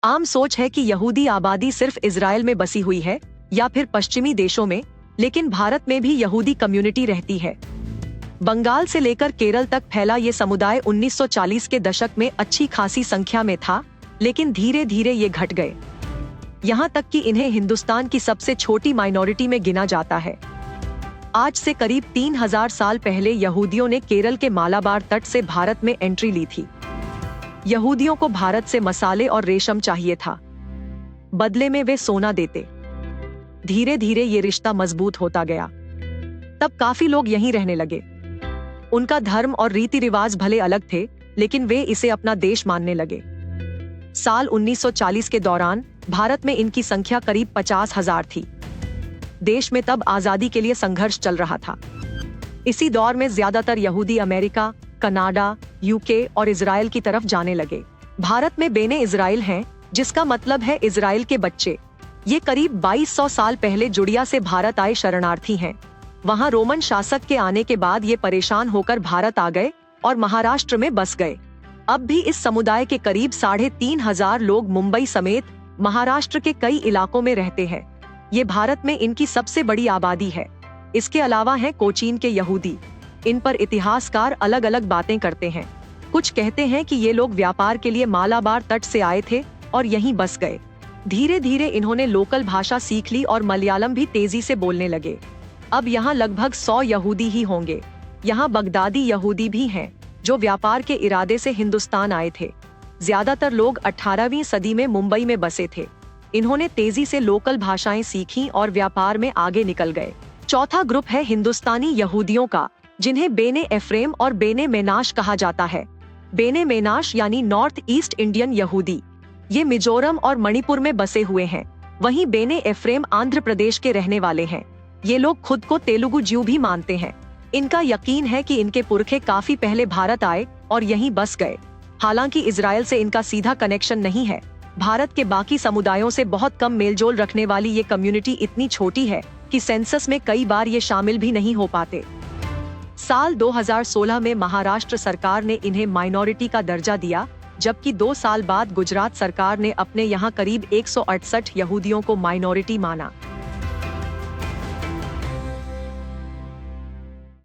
आम सोच है कि यहूदी आबादी सिर्फ इजराइल में बसी हुई है या फिर पश्चिमी देशों में, लेकिन भारत में भी यहूदी कम्युनिटी रहती है। बंगाल से लेकर केरल तक फैला ये समुदाय 1940 के दशक में अच्छी खासी संख्या में था, लेकिन धीरे धीरे ये घट गए, यहाँ तक कि इन्हें हिंदुस्तान की सबसे छोटी माइनॉरिटी में गिना जाता है। आज से करीब 3000 साल पहले यहूदियों ने केरल के मालाबार तट से भारत में एंट्री ली थी। यहूदियों को भारत से मसाले और रेशम चाहिए था, बदले में वे सोना देते। धीरे धीरे ये रिश्ता मजबूत होता गया। तब काफी लोग यहीं रहने लगे। उनका धर्म और रीति रिवाज भले अलग थे, लेकिन वे इसे अपना देश मानने लगे। साल 1940 के दौरान भारत में इनकी संख्या करीब 50,000 थी। देश में तब आजादी के लिए संघर्ष चल रहा था। इसी दौर में ज्यादातर यहूदी अमेरिका, कनाडा, यूके और इजराइल की तरफ जाने लगे। भारत में बेने इजराइल हैं, जिसका मतलब है इजराइल के बच्चे। ये करीब 2200 साल पहले जुड़िया से भारत आए शरणार्थी हैं। वहाँ रोमन शासक के आने के बाद ये परेशान होकर भारत आ गए और महाराष्ट्र में बस गए। अब भी इस समुदाय के करीब 3500 लोग मुंबई समेत महाराष्ट्र के कई इलाकों में रहते हैं। ये भारत में इनकी सबसे बड़ी आबादी है। इसके अलावा हैं कोचीन के यहूदी। इन पर इतिहासकार अलग अलग बातें करते हैं। कुछ कहते हैं कि ये लोग व्यापार के लिए मालाबार तट से आए थे और यहीं बस गए। धीरे धीरे इन्होंने लोकल भाषा सीख ली और मलयालम भी तेजी से बोलने लगे। अब यहाँ लगभग 100 यहूदी ही होंगे। यहाँ बगदादी यहूदी भी हैं, जो व्यापार के इरादे से हिंदुस्तान आए थे। ज्यादातर लोग 18वीं सदी में मुंबई में बसे थे। इन्होंने तेजी से लोकल भाषाएं सीखी और व्यापार में आगे निकल गए। चौथा ग्रुप है हिंदुस्तानी यहूदियों का, जिन्हें बेने एफ्रेम और बेने मेनाश कहा जाता है। बेने मेनाश यानी नॉर्थ ईस्ट इंडियन यहूदी, ये मिजोरम और मणिपुर में बसे हुए हैं। वहीं बेने एफ्रेम आंध्र प्रदेश के रहने वाले हैं। ये लोग खुद को तेलुगु ज्यू भी मानते हैं। इनका यकीन है कि इनके पुरखे काफी पहले भारत आए और यहीं बस गए। हालांकि इजराइल से इनका सीधा कनेक्शन नहीं है। भारत के बाकी समुदायों से बहुत कम मेलजोल रखने वाली ये कम्युनिटी इतनी छोटी है कि सेंसस में कई बार ये शामिल भी नहीं हो पाते। साल 2016 में महाराष्ट्र सरकार ने इन्हें माइनॉरिटी का दर्जा दिया, जबकि 2 साल बाद गुजरात सरकार ने अपने यहाँ करीब 168 यहूदियों को माइनॉरिटी माना।